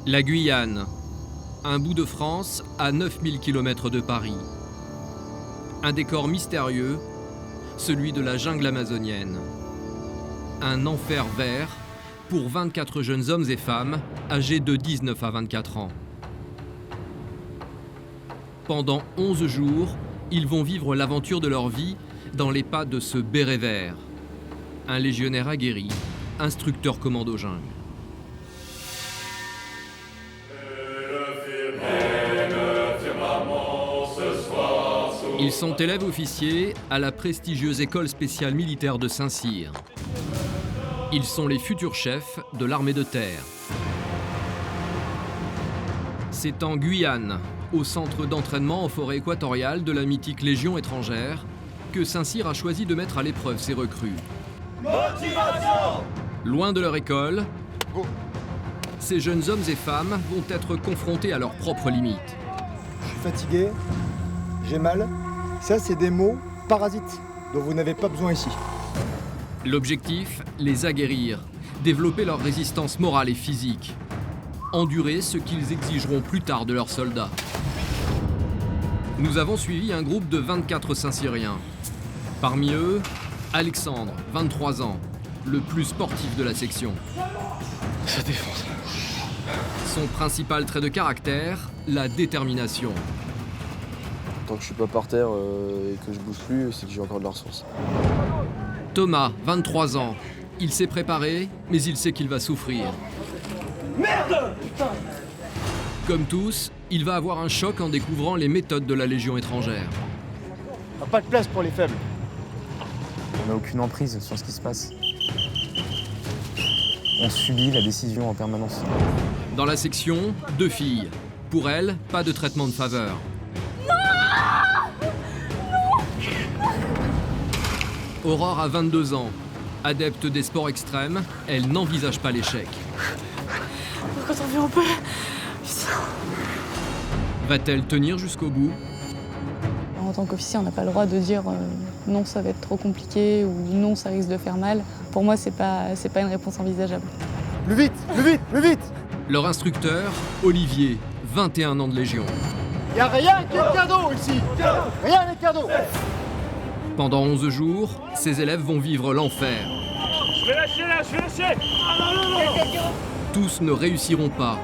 La Guyane, un bout de France à 9000 km de Paris. Un décor mystérieux, celui de la jungle amazonienne. Un enfer vert pour 24 jeunes hommes et femmes âgés de 19 à 24 ans. Pendant 11 jours, ils vont vivre l'aventure de leur vie dans les pas de ce béret vert, un légionnaire aguerri, instructeur commando jungle. Ils sont élèves officiers à la prestigieuse école spéciale militaire de Saint-Cyr. Ils sont les futurs chefs de l'armée de terre. C'est en Guyane, au centre d'entraînement en forêt équatoriale de la mythique Légion étrangère, que Saint-Cyr a choisi de mettre à l'épreuve ses recrues. Motivation ! Loin de leur école, ces jeunes hommes et femmes vont être confrontés à leurs propres limites. Je suis fatigué, j'ai mal. Ça, c'est des mots parasites dont vous n'avez pas besoin ici. L'objectif, les aguerrir, développer leur résistance morale et physique, endurer ce qu'ils exigeront plus tard de leurs soldats. Nous avons suivi un groupe de 24 Saint-Cyriens. Parmi eux, Alexandre, 23 ans, le plus sportif de la section. Ça défonce. Son principal trait de caractère, la détermination. Tant que je suis pas par terre et que je bouge plus, c'est que j'ai encore de la ressource. Thomas, 23 ans. Il s'est préparé, mais il sait qu'il va souffrir. Merde ! Comme tous, il va avoir un choc en découvrant les méthodes de la Légion étrangère. On n'a pas de place pour les faibles. On n'a aucune emprise sur ce qui se passe. On subit la décision en permanence. Dans la section, 2 filles. Pour elles, pas de traitement de faveur. Aurore a 22 ans. Adepte des sports extrêmes, elle n'envisage pas l'échec. Quand on vit, on peut. Va-t-elle tenir jusqu'au bout? En tant qu'officier, on n'a pas le droit de dire non, ça va être trop compliqué ou non, ça risque de faire mal. Pour moi, c'est pas une réponse envisageable. Plus vite, plus vite, plus vite! Leur instructeur, Olivier, 21 ans de Légion. Y a rien qui est cadeau ici! Rien n'est cadeau! Pendant 11 jours, ces élèves vont vivre l'enfer. Je vais lâcher là, je vais lâcher! Tous ne réussiront pas.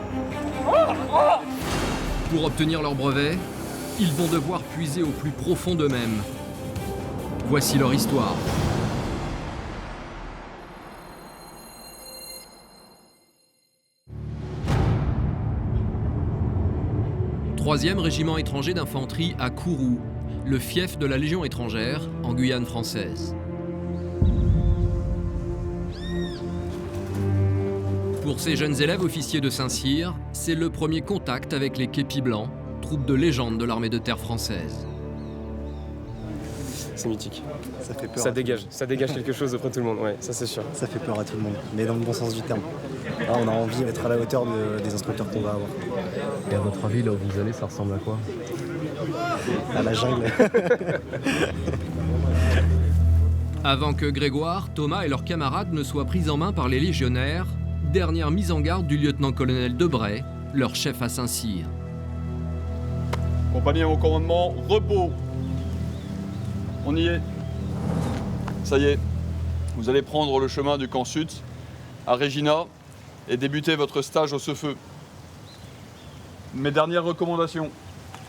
Pour obtenir leur brevet, ils vont devoir puiser au plus profond d'eux-mêmes. Voici leur histoire. Troisième régiment étranger d'infanterie à Kourou, le fief de la Légion étrangère en Guyane française. Pour ces jeunes élèves officiers de Saint-Cyr, c'est le premier contact avec les képis blancs, troupe de légende de l'armée de terre française. C'est mythique. Ça fait peur. Ça dégage quelque chose auprès de tout le monde, ouais, ça c'est sûr. Ça fait peur à tout le monde, mais dans le bon sens du terme. Là, on a envie d'être à la hauteur des instructeurs qu'on va avoir. Et à votre avis, là où vous allez, ça ressemble à quoi? À la jungle. Avant que Grégoire, Thomas et leurs camarades ne soient pris en main par les légionnaires, dernière mise en garde du lieutenant-colonel Debray, leur chef à Saint-Cyr. Compagnie au commandement, repos. On y est. Ça y est, vous allez prendre le chemin du camp sud à Regina et débuter votre stage au Cefeu. Mes dernières recommandations,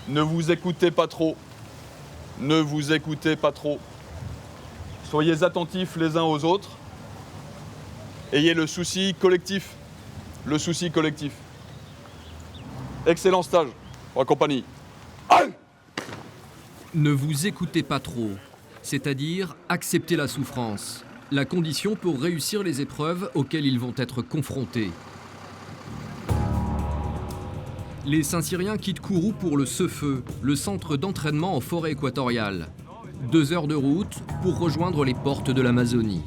ne vous écoutez pas trop. Ne vous écoutez pas trop. Soyez attentifs les uns aux autres. Ayez le souci collectif. Le souci collectif. Excellent stage pour la compagnie. Aïe ! Ne vous écoutez pas trop, c'est-à-dire accepter la souffrance, la condition pour réussir les épreuves auxquelles ils vont être confrontés. Les Saint-Cyriens quittent Kourou pour le Cefeu, le centre d'entraînement en forêt équatoriale. 2 heures de route pour rejoindre les portes de l'Amazonie.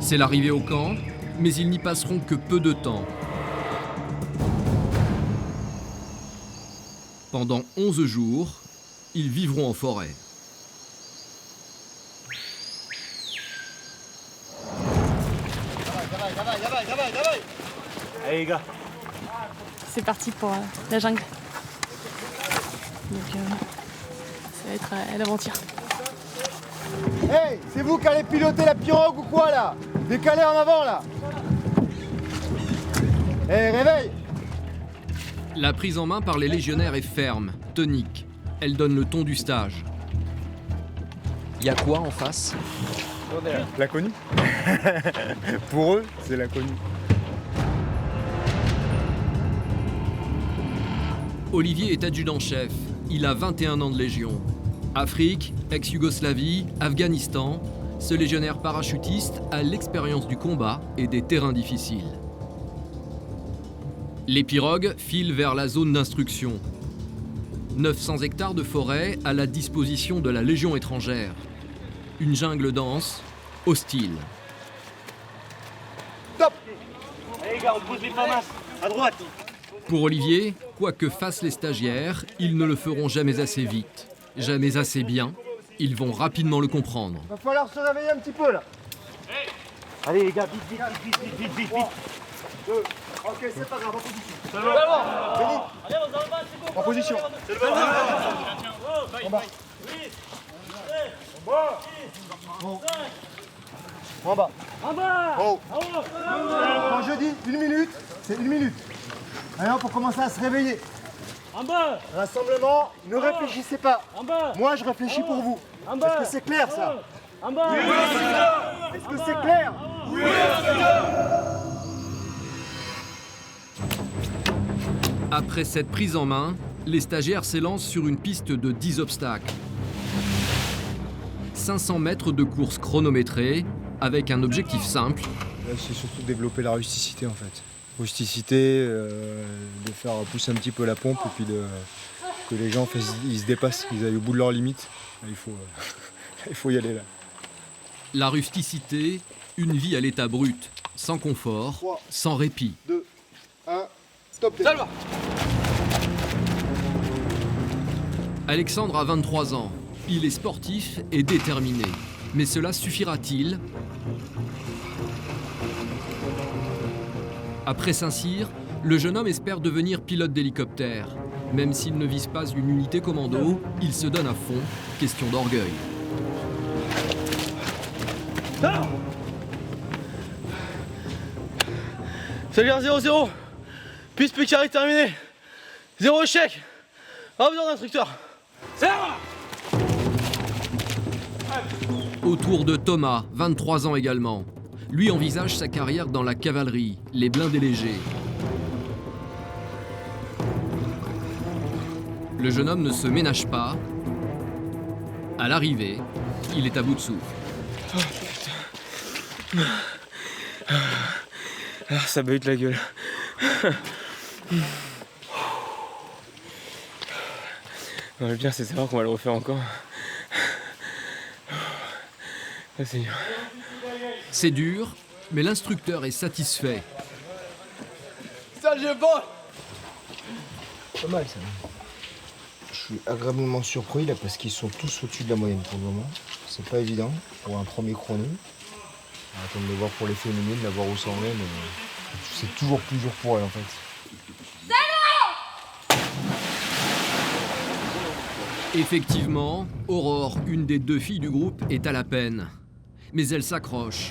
C'est l'arrivée au camp, mais ils n'y passeront que peu de temps. Pendant 11 jours, ils vivront en forêt. Allez les gars. C'est parti pour la jungle. Donc ça va être l'aventure. Hey, c'est vous qui allez piloter la pirogue ou quoi là? Décalez en avant là. Hey, réveille. La prise en main par les légionnaires est ferme, tonique. Elle donne le ton du stage. Il y a quoi en face? L'inconnu. Pour eux, c'est l'inconnu. Olivier est adjudant-chef. Il a 21 ans de légion. Afrique, ex-Yougoslavie, Afghanistan, ce légionnaire parachutiste a l'expérience du combat et des terrains difficiles. Les pirogues filent vers la zone d'instruction. 900 hectares de forêt à la disposition de la Légion étrangère. Une jungle dense, hostile. Allez les gars, on pose les famas. À droite. Pour Olivier, quoi que fassent les stagiaires, ils ne le feront jamais assez vite, jamais assez bien. Ils vont rapidement le comprendre. Va falloir se réveiller un petit peu là. Allez les gars, vite. 2. Ok, c'est pas grave, en position. Allez, En position. En bas. En bas. En bas. Oh. Quand je dis 1 minute, c'est 1 minute. Alors pour commencer à se réveiller. En bas. Rassemblement, ne réfléchissez pas. En bas. Moi je réfléchis pour vous. En bas. Est-ce que c'est clair ça? En bas. Est-ce que c'est clair? Après cette prise en main, les stagiaires s'élancent sur une piste de 10 obstacles. 500 mètres de course chronométrée, avec un objectif simple. Là, c'est surtout développer la rusticité en fait. Rusticité, de faire pousser un petit peu la pompe et puis que les gens ils se dépassent, ils aillent au bout de leurs limites. Là, il faut y aller là. La rusticité, une vie à l'état brut, sans confort, 3, sans répit. 2, 1, top. Alexandre a 23 ans. Il est sportif et déterminé. Mais cela suffira-t-il? Après Saint-Cyr, le jeune homme espère devenir pilote d'hélicoptère. Même s'il ne vise pas une unité commando, il se donne à fond, question d'orgueil. Salut 0-0. Piste carré terminé. 0 échec. Pas besoin d'instructeur. Autour de Thomas, 23 ans également. Lui envisage sa carrière dans la cavalerie, les blindés légers. Le jeune homme ne se ménage pas. À l'arrivée, il est à bout de souffle. Ça bute la gueule. Non, le pire, c'est savoir qu'on va le refaire encore. Ah, c'est dur. C'est dur, mais l'instructeur est satisfait. Ça, j'ai pas. Pas mal ça. Je suis agréablement surpris là parce qu'ils sont tous au-dessus de la moyenne pour le moment. C'est pas évident pour un premier chrono. On va attendre de voir pour les féminines, de voir où ça en est, mais c'est toujours plus dur pour elles en fait. Effectivement, Aurore, une des 2 filles du groupe, est à la peine. Mais elle s'accroche.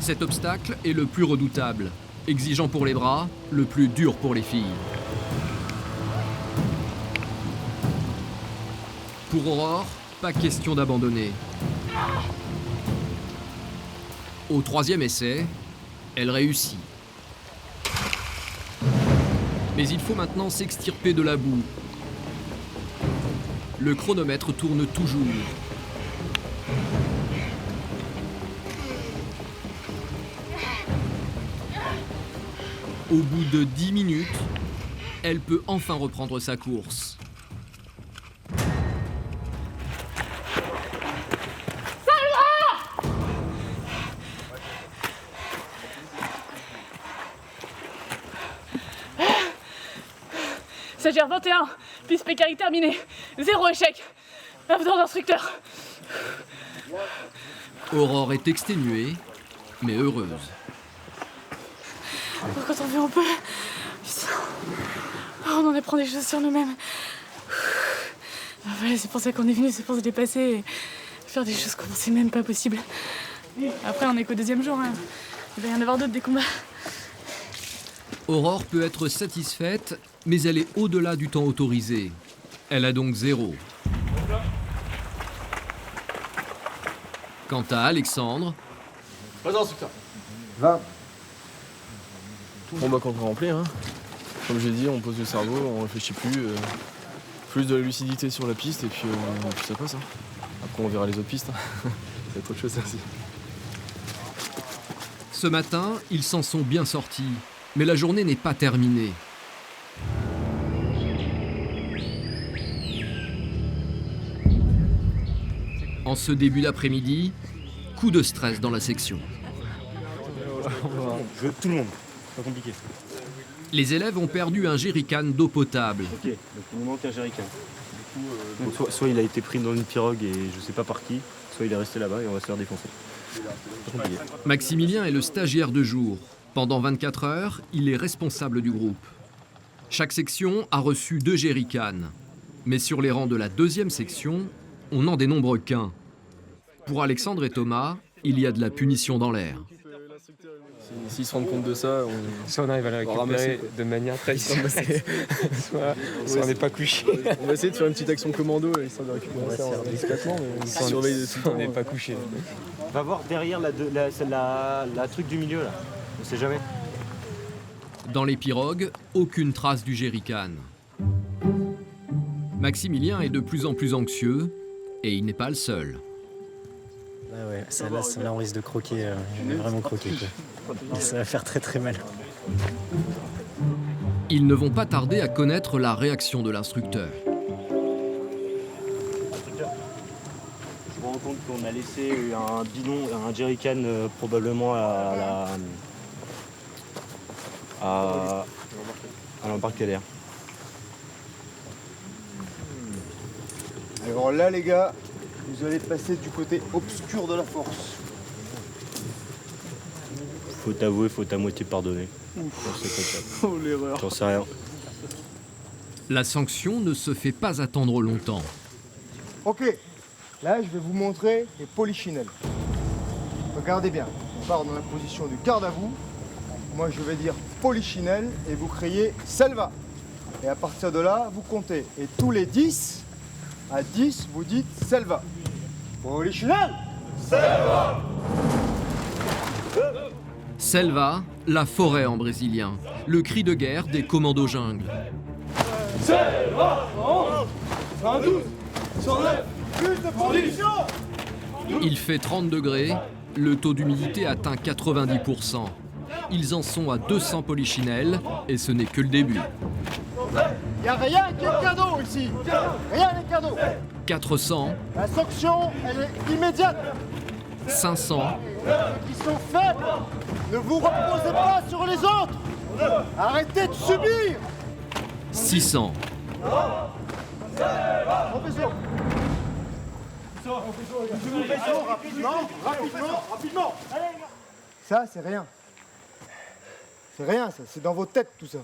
Cet obstacle est le plus redoutable. Exigeant pour les bras, le plus dur pour les filles. Pour Aurore, pas question d'abandonner. Au 3e essai, elle réussit. Mais il faut maintenant s'extirper de la boue. Le chronomètre tourne toujours. Au bout de 10 minutes, elle peut enfin reprendre sa course. Stagiaire 21, piste pécari terminée. 0 échec. Pas besoin d'instructeur. Aurore est exténuée, mais heureuse. Quand on veut, on peut. Putain. Oh, on en apprend des choses sur nous-mêmes. Voilà, c'est pour ça qu'on est venu, c'est pour se dépasser et faire des choses qu'on pensait même pas possibles. Après, on est qu'au 2e jour. Hein. Il va y en avoir d'autres des combats. Aurore peut être satisfaite, mais elle est au-delà du temps autorisé. Elle a donc 0. Quant à Alexandre, Vas-y, instructeur. 20. Bon bah quand on remplit, hein. Comme j'ai dit, on pose le cerveau, on réfléchit plus. Plus de lucidité sur la piste et puis ça passe. Hein. Après on verra les autres pistes. Hein. C'est autre chose ça aussi. ce matin, ils s'en sont bien sortis. Mais la journée n'est pas terminée. En ce début d'après-midi, coup de stress dans la section. Je veux tout le monde, pas compliqué. Les élèves ont perdu un jerrycan d'eau potable. Ok, donc il nous manque un jerrycan. Du coup, soit il a été pris dans une pirogue et je sais pas par qui, soit il est resté là-bas et on va se faire défoncer. Pas compliqué. Maximilien est le stagiaire de jour. Pendant 24 heures, il est responsable du groupe. Chaque section a reçu 2 jerrycans. Mais sur les rangs de la 2e section, on n'en dénombre qu'un. Pour Alexandre et Thomas, il y a de la punition dans l'air. S'ils se rendent compte de ça, Soit on arrive à la récupérer de manière traditionnelle, soit on n'est pas couché. on va essayer de faire une petite action commando histoire de récupérer ça discrètement, mais on surveille tout le temps. On n'est pas couché. Va voir derrière la truc du milieu là, on sait jamais. Dans les pirogues, aucune trace du jerrycan. Maximilien est de plus en plus anxieux et il n'est pas le seul. Ah ouais, là on risque de croquer, on est vraiment croqué quoi. Et ça va faire très très mal. Ils ne vont pas tarder à connaître la réaction de l'instructeur. Je me rends compte qu'on a laissé un bidon, un jerrycan probablement à l'embarcadère. Alors là les gars, vous allez passer du côté obscur de la force. Faut t'avouer, faut à moitié pardonner. Oh l'erreur. J'en sais rien. La sanction ne se fait pas attendre longtemps. Ok, là je vais vous montrer les polichinelles. Regardez bien, on part dans la position du garde à vous. Moi je vais dire polichinelle et vous criez Selva. Et à partir de là, vous comptez. Et tous les 10, à 10, vous dites Selva. Polichinelle! Selva, la forêt en brésilien, le cri de guerre des commandos jungle. Selva 112 109 plus de position. Il fait 30 degrés, le taux d'humidité atteint 90%. Ils en sont à 200 polichinelles et ce n'est que le début. Il n'y a rien qui est cadeau ici. Rien n'est cadeau. 400, La sanction, elle est immédiate. 500, Ceux qui sont faibles, ne vous reposez pas sur les autres. Arrêtez de subir. 600. Professeur. Rapidement. Ça, c'est rien. C'est rien, ça. C'est dans vos têtes, tout ça.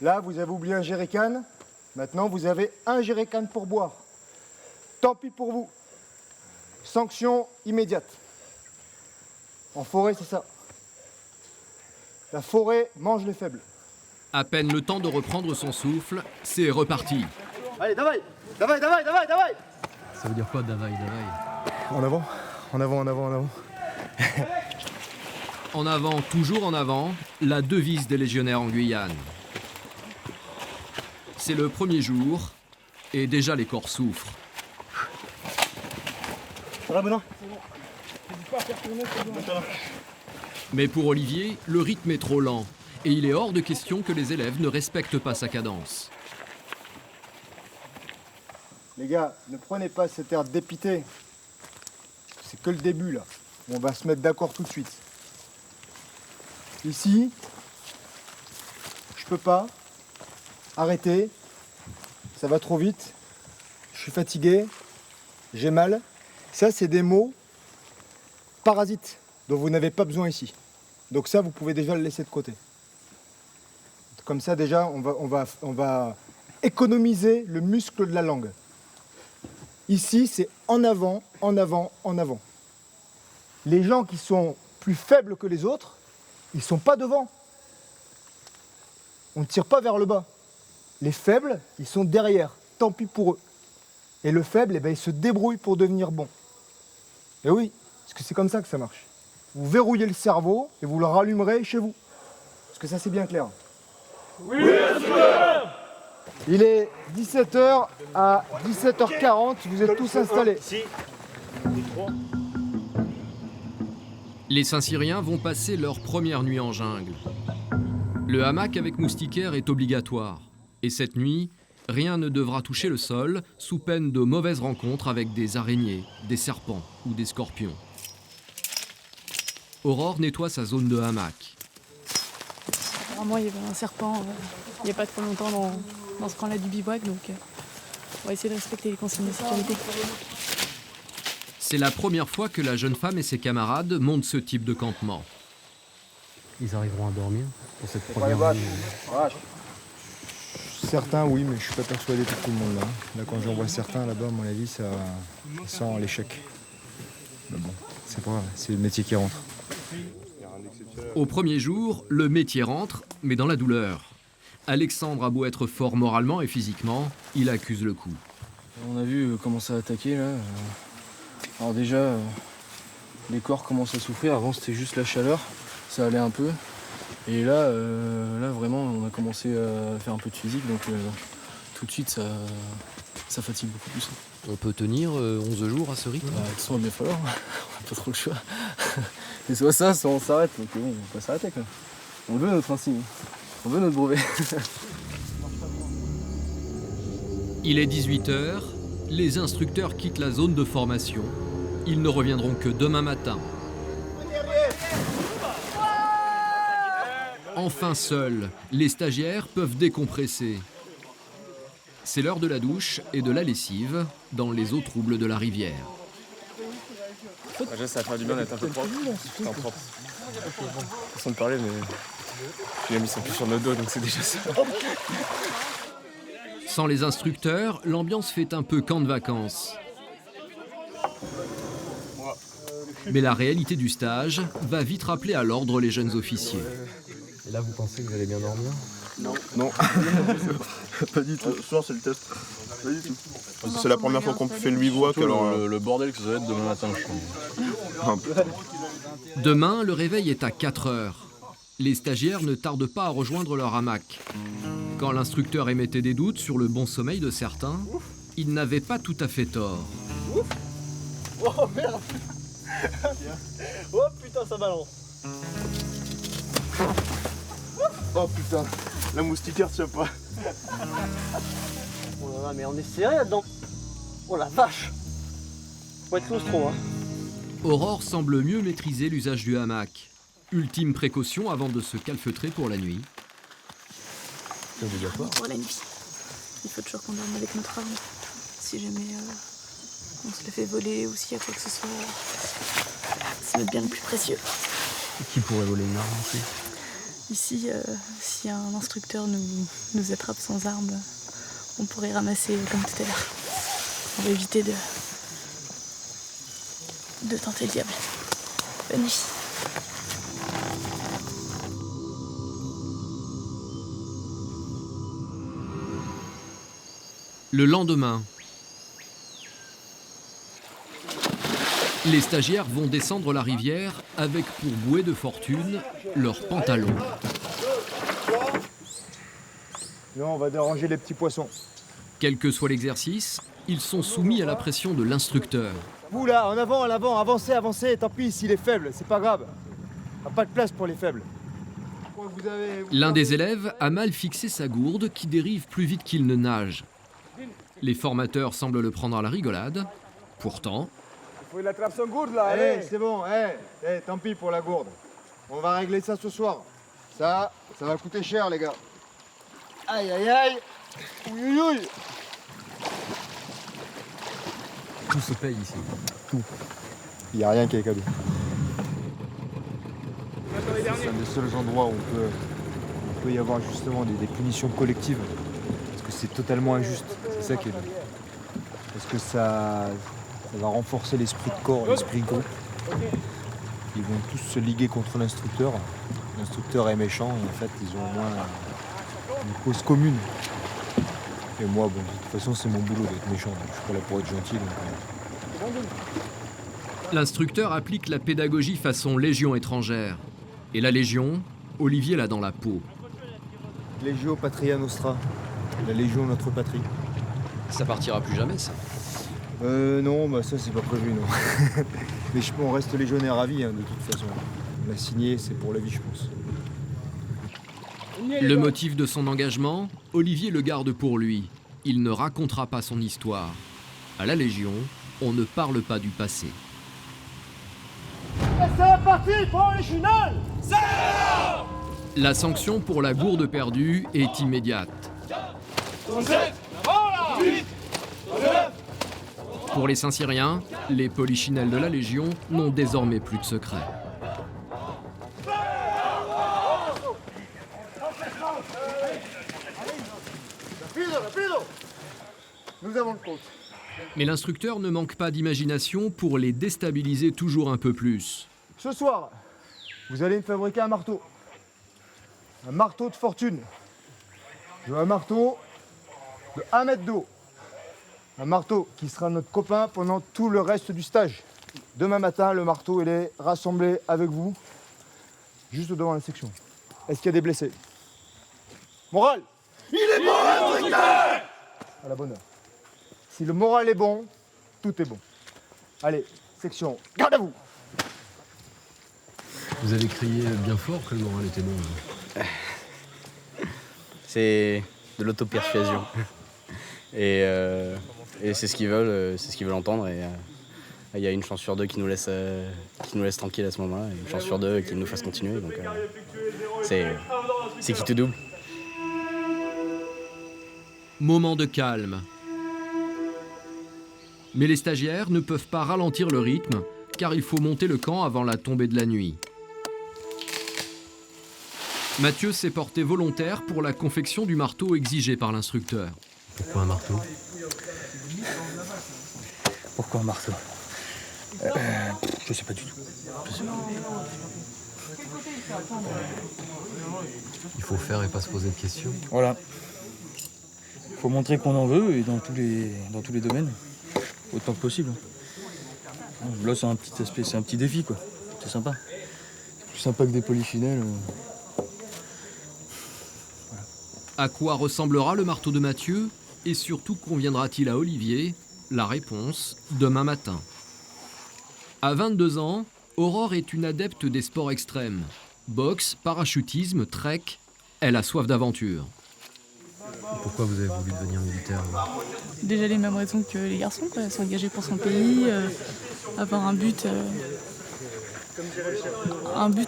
Là, vous avez oublié un jerrycan. Maintenant, vous avez un jerrycan pour boire. Tant pis pour vous. Sanction immédiate. En forêt, c'est ça. La forêt mange les faibles. À peine le temps de reprendre son souffle, c'est reparti. Allez, davai. Ça veut dire quoi, Davaï? En avant, en avant. En avant, toujours en avant, la devise des légionnaires en Guyane. C'est le premier jour et déjà les corps souffrent. Ça va, Benoît? Mais pour Olivier, le rythme est trop lent et il est hors de question que les élèves ne respectent pas sa cadence. Les gars, ne prenez pas cet air dépité. C'est que le début, là. On va se mettre d'accord tout de suite. Ici, je peux pas. Arrêtez. Ça va trop vite. Je suis fatigué. J'ai mal. Ça, c'est des mots parasites dont vous n'avez pas besoin ici. Donc ça, vous pouvez déjà le laisser de côté. Comme ça, déjà, on va économiser le muscle de la langue. Ici, c'est en avant, en avant, en avant. Les gens qui sont plus faibles que les autres, ils ne sont pas devant. On ne tire pas vers le bas. Les faibles, ils sont derrière. Tant pis pour eux. Et le faible, eh ben, il se débrouille pour devenir bon. Et oui, parce que c'est comme ça que ça marche. Vous verrouillez le cerveau et vous le rallumerez chez vous. Est-ce que ça, c'est bien clair? Oui, super. Il est 17h à 17h40, vous êtes tous installés. Les Saint-Cyriens vont passer leur première nuit en jungle. Le hamac avec moustiquaire est obligatoire. Et cette nuit, rien ne devra toucher le sol sous peine de mauvaises rencontres avec des araignées, des serpents ou des scorpions. Aurore nettoie sa zone de hamac. Apparemment, il y avait un serpent il n'y a pas trop longtemps dans ce coin-là du bivouac, donc on va essayer de respecter les consignes de sécurité. C'est la première fois que la jeune femme et ses camarades montent ce type de campement. Ils arriveront à dormir pour cette première nuit. Certains, oui, mais je suis pas persuadé pour tout le monde là. Là, quand j'en vois certains là-bas, à mon avis, ça sent l'échec. Mais bon, c'est pas grave, c'est le métier qui rentre. Au premier jour, le métier rentre, mais dans la douleur. Alexandre a beau être fort moralement et physiquement, il accuse le coup. On a vu comment ça a attaqué là. Alors déjà, les corps commencent à souffrir. Avant c'était juste la chaleur, ça allait un peu. Et là vraiment on a commencé à faire un peu de physique, donc tout de suite ça fatigue beaucoup plus. On peut tenir 11 jours à ce rythme? De toute façon il va bien falloir, on n'a pas trop le choix. C'est soit ça, soit on s'arrête, donc bon, on va pas s'arrêter quoi. On veut notre insigne, on veut notre brevet. Il est 18h, les instructeurs quittent la zone de formation. Ils ne reviendront que demain matin. Enfin seuls, les stagiaires peuvent décompresser. C'est l'heure de la douche et de la lessive dans les eaux troubles de la rivière. Déjà ça va faire du bien d'être un peu propre. Enfin, propre. Façon de parler, mais il a mis son pied sur notre dos, donc c'est déjà ça. Sans les instructeurs, l'ambiance fait un peu camp de vacances. Mais la réalité du stage va vite rappeler à l'ordre les jeunes officiers. Et là, vous pensez que vous allez bien dormir? Non. Pas du tout. Ce soir, c'est le test. Pas du tout. C'est la première fois qu'on fait le bivouac, alors... Le bordel que ça va être demain matin, je crois. Demain, le réveil est à 4h. Les stagiaires ne tardent pas à rejoindre leur hamac. Quand l'instructeur émettait des doutes sur le bon sommeil de certains, il n'avait pas tout à fait tort. Oh merde. Oh putain, ça balance. Oh putain, la moustiquaire tient pas. Oh là là, mais on est serré là-dedans. Oh la vache. Faut être claustro, hein. Aurore semble mieux maîtriser l'usage du hamac. Ultime précaution avant de se calfeutrer pour la nuit. C'est obligatoire. Pour la nuit. Il faut toujours qu'on dorme avec notre arme. Si jamais on se le fait voler ou s'il y a quoi que ce soit, c'est notre bien le plus précieux. Qui pourrait voler une arme ici? Ici, si un instructeur nous attrape sans arme, on pourrait ramasser comme tout à l'heure. On va éviter de tenter le diable. Bonne nuit. Le lendemain, les stagiaires vont descendre la rivière avec pour bouée de fortune leurs pantalons. Non, on va déranger les petits poissons. Quel que soit l'exercice, ils sont soumis à la pression de l'instructeur. Vous là, en avant, avancez, avancez, tant pis s'il est faible, c'est pas grave. On n'a pas de place pour les faibles. L'un des élèves a mal fixé sa gourde qui dérive plus vite qu'il ne nage. Les formateurs semblent le prendre à la rigolade. Pourtant... Il attrape son gourde là, allez, c'est bon, tant pis pour la gourde. On va régler ça ce soir. Ça va coûter cher les gars. Aïe aïe aïe. Ouïe ouïe. Tout se paye ici. Tout. Il n'y a rien qui est cadeau. C'est un des seuls endroits où on peut y avoir justement des punitions collectives. Parce que c'est totalement injuste. C'est ça qui est bien. Parce que ça va renforcer l'esprit de corps, l'esprit de groupe. Ils vont tous se liguer contre l'instructeur. L'instructeur est méchant et en fait ils ont au moins une cause commune. Et moi, bon, de toute façon c'est mon boulot d'être méchant. Donc je suis pas là pour être gentil. L'instructeur applique la pédagogie façon Légion étrangère. Et la Légion, Olivier l'a dans la peau. Legio Patria Nostra, la Légion notre patrie. Ça partira plus jamais, ça. Non, bah ça c'est pas prévu, non. Mais on reste légionnaire à vie, hein, de toute façon. On l'a signé, c'est pour la vie, je pense. Le motif de son engagement, Olivier le garde pour lui. Il ne racontera pas son histoire. À la Légion, on ne parle pas du passé. C'est parti pour les finales. La sanction pour la gourde perdue est immédiate. Pour les Saint-Cyriens, les polichinelles de la Légion n'ont désormais plus de secret. Nous avons le compte. Mais l'instructeur ne manque pas d'imagination pour les déstabiliser toujours un peu plus. Ce soir, vous allez me fabriquer un marteau. Un marteau de fortune. Je veux un marteau de 1 mètre d'eau. Un marteau qui sera notre copain pendant tout le reste du stage. Demain matin, le marteau il est rassemblé avec vous, juste devant la section. Est-ce qu'il y a des blessés? Moral. Il est bon, instructeur! À la bonne heure. Si le moral est bon, tout est bon. Allez, section, garde à vous. Vous avez crié bien fort que le moral était bon. C'est de l'auto-persuasion. Et c'est ce qu'ils veulent, entendre. Et il y a une chance sur deux qui nous laisse tranquilles à ce moment-là, et une chance sur deux qui nous fasse continuer. Donc c'est qui tout double. Moment de calme. Mais les stagiaires ne peuvent pas ralentir le rythme, car il faut monter le camp avant la tombée de la nuit. Mathieu s'est porté volontaire pour la confection du marteau exigé par l'instructeur. Pourquoi un marteau? Pourquoi un marteau? Je sais pas du tout. Il faut faire et pas se poser de questions. Voilà. Il faut montrer qu'on en veut et dans tous les domaines, autant que possible. Là, c'est un petit aspect, c'est un petit défi, quoi. C'est sympa. C'est plus sympa que des polychinelles. Voilà. À quoi ressemblera le marteau de Mathieu? Et surtout, conviendra-t-il à Olivier? La réponse, demain matin. À 22 ans, Aurore est une adepte des sports extrêmes. Boxe, parachutisme, trek, elle a soif d'aventure. Pourquoi vous avez voulu devenir militaire? Déjà les mêmes raisons que les garçons, quoi. S'engager pour son pays, avoir un but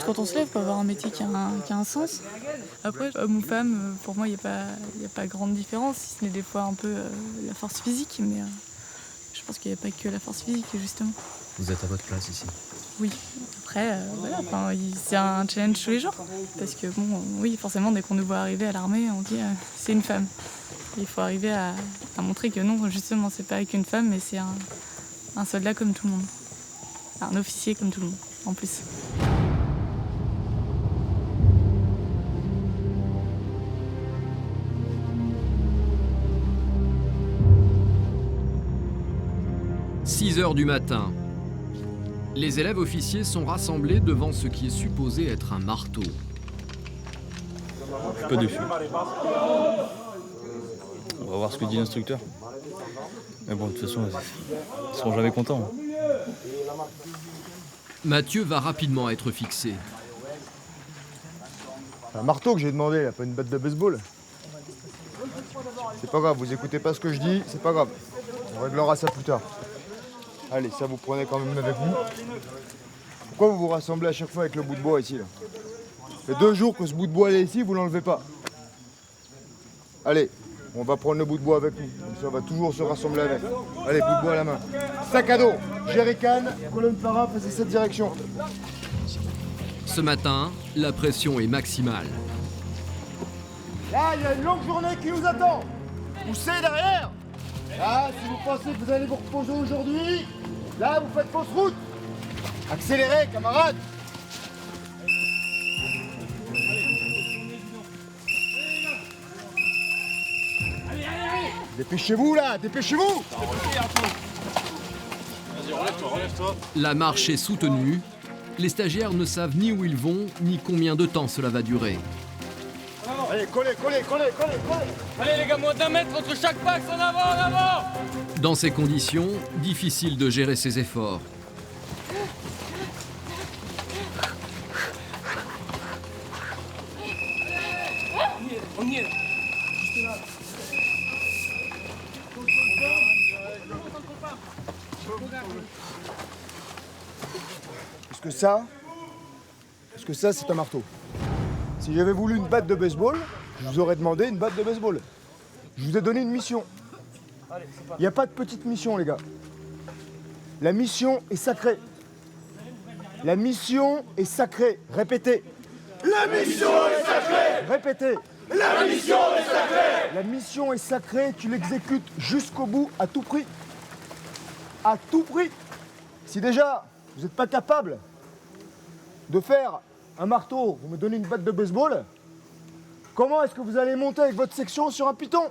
quand on se lève, avoir un métier qui a un sens. Après, homme ou femme, pour moi, il n'y a pas grande différence, si ce n'est des fois un peu la force physique, mais je pense qu'il n'y a pas que la force physique, justement. Vous êtes à votre place ici? Oui. Après, voilà, c'est un challenge tous les jours. Parce que, bon, oui, forcément, dès qu'on nous voit arriver à l'armée, on dit c'est une femme. Il faut arriver à montrer que non, justement, c'est pas qu'une femme, mais c'est un soldat comme tout le monde. Un officier comme tout le monde, en plus. « 6 heures du matin. Les élèves officiers sont rassemblés devant ce qui est supposé être un marteau. Je suis pas déçu. On va voir ce que dit l'instructeur. Mais bon, de toute façon, ils seront jamais contents. Mathieu va rapidement être fixé. C'est un marteau que j'ai demandé, là, pas une batte de baseball. C'est pas grave, vous écoutez pas ce que je dis, c'est pas grave. On réglera ça plus tard. Allez, ça vous prenez quand même avec vous. Pourquoi vous vous rassemblez à chaque fois avec le bout de bois ici là? Ça fait 2 jours que ce bout de bois est ici, vous l'enlevez pas. Allez, on va prendre le bout de bois avec nous. Comme ça, on va toujours se rassembler avec. Allez, bout de bois à la main. Sac à dos, jerrycan, colonne para, passez cette direction. Ce matin, la pression est maximale. Là, il y a une longue journée qui nous attend. Poussez derrière. Là, si vous pensez que vous allez vous reposer aujourd'hui, là, vous faites fausse route. Accélérez, camarades. Dépêchez-vous, là, dépêchez-vous. Relève-toi. La marche est soutenue. Les stagiaires ne savent ni où ils vont, ni combien de temps cela va durer. Allez, collez. Allez les gars, moins d'1 mètre entre chaque pax, en avant. Dans ces conditions, difficile de gérer ses efforts. On y est. Parce que ça, c'est un marteau. Si j'avais voulu une batte de baseball, je vous aurais demandé une batte de baseball. Je vous ai donné une mission. Il n'y a pas de petite mission, les gars. La mission est sacrée. La mission est sacrée. Répétez. La mission est sacrée. Répétez. La mission est sacrée. La mission est sacrée, tu l'exécutes jusqu'au bout, à tout prix. À tout prix. Si déjà, vous n'êtes pas capable de faire un marteau, vous me donnez une batte de baseball, comment est-ce que vous allez monter avec votre section sur un piton?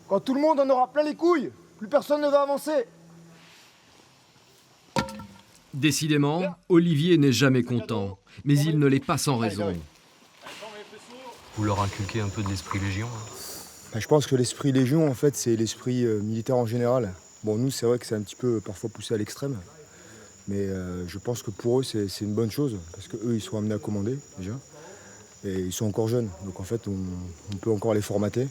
Quand tout le monde en aura plein les couilles, plus personne ne va avancer. Décidément, Olivier n'est jamais content, mais il ne l'est pas sans raison. Vous leur inculquez un peu de l'esprit Légion Je pense que l'esprit Légion, en fait, c'est l'esprit militaire en général. Bon, nous, c'est vrai que c'est un petit peu parfois poussé à l'extrême. Mais je pense que pour eux, c'est une bonne chose. Parce qu'eux, ils sont amenés à commander, déjà. Et ils sont encore jeunes. Donc, en fait, on peut encore les formater.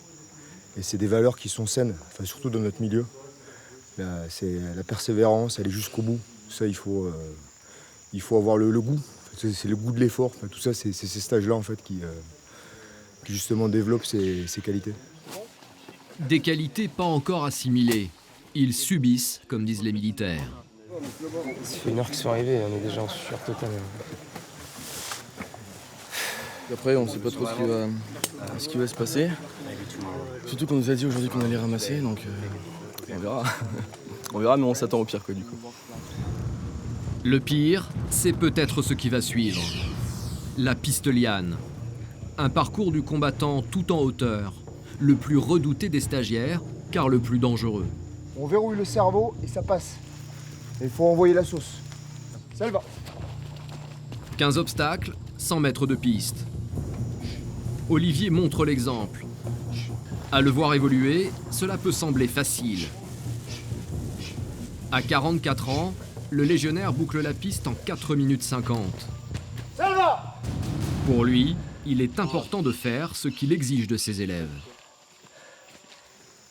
Et c'est des valeurs qui sont saines, enfin, surtout dans notre milieu. C'est la persévérance, aller jusqu'au bout. Ça, il faut avoir le goût. C'est le goût de l'effort. Enfin, tout ça, c'est ces stages-là, en fait, qui justement développent ces qualités. Des qualités pas encore assimilées. Ils subissent, comme disent les militaires. Ça fait 1 heure qu'ils sont arrivés, on est déjà en sueur totale. Après, on sait pas trop ce qui va se passer. Surtout qu'on nous a dit aujourd'hui qu'on allait ramasser, donc on verra. On verra, mais on s'attend au pire, quoi, du coup. Le pire, c'est peut-être ce qui va suivre. La piste liane. Un parcours du combattant tout en hauteur. Le plus redouté des stagiaires, car le plus dangereux. On verrouille le cerveau et ça passe. Il faut envoyer la sauce. Ça le va. 15 obstacles, 100 mètres de piste. Olivier montre l'exemple. À le voir évoluer, cela peut sembler facile. À 44 ans, le légionnaire boucle la piste en 4 minutes 50. Ça le va. Pour lui, il est important de faire ce qu'il exige de ses élèves.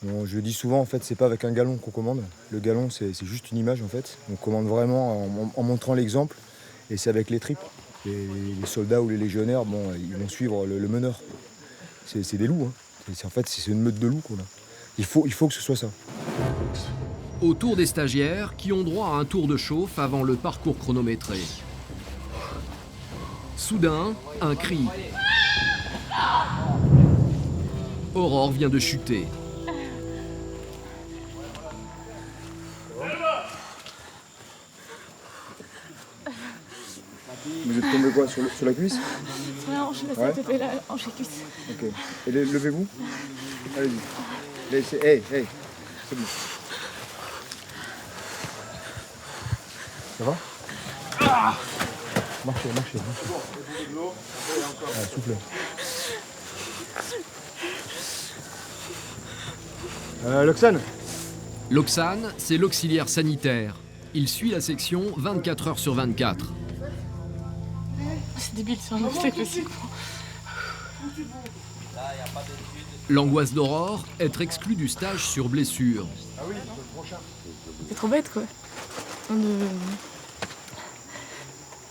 Bon, je le dis souvent, en fait, c'est pas avec un galon qu'on commande. Le galon, c'est juste une image, en fait. On commande vraiment en montrant l'exemple, et c'est avec les tripes. Les soldats ou les légionnaires, bon, ils vont suivre le meneur. C'est des loups, hein. En fait, c'est une meute de loups qu'on a. Il faut que ce soit ça. Autour des stagiaires qui ont droit à un tour de chauffe avant le parcours chronométré. Soudain, un cri. Aurore vient de chuter. Vous êtes tombé quoi, sur la cuisse? Sur la hanche, la tête et la hanche et cuisse. Ok. Et levez-vous. Allez-y. Hey, c'est bon. Ça va? Marchez. Soufflez. L'Oxane. L'Oxane, c'est l'auxiliaire sanitaire. Il suit la section 24 heures sur 24. C'est débile, c'est un obstacle aussi. L'angoisse d'Aurore, être exclue du stage sur blessure. C'est trop bête, quoi.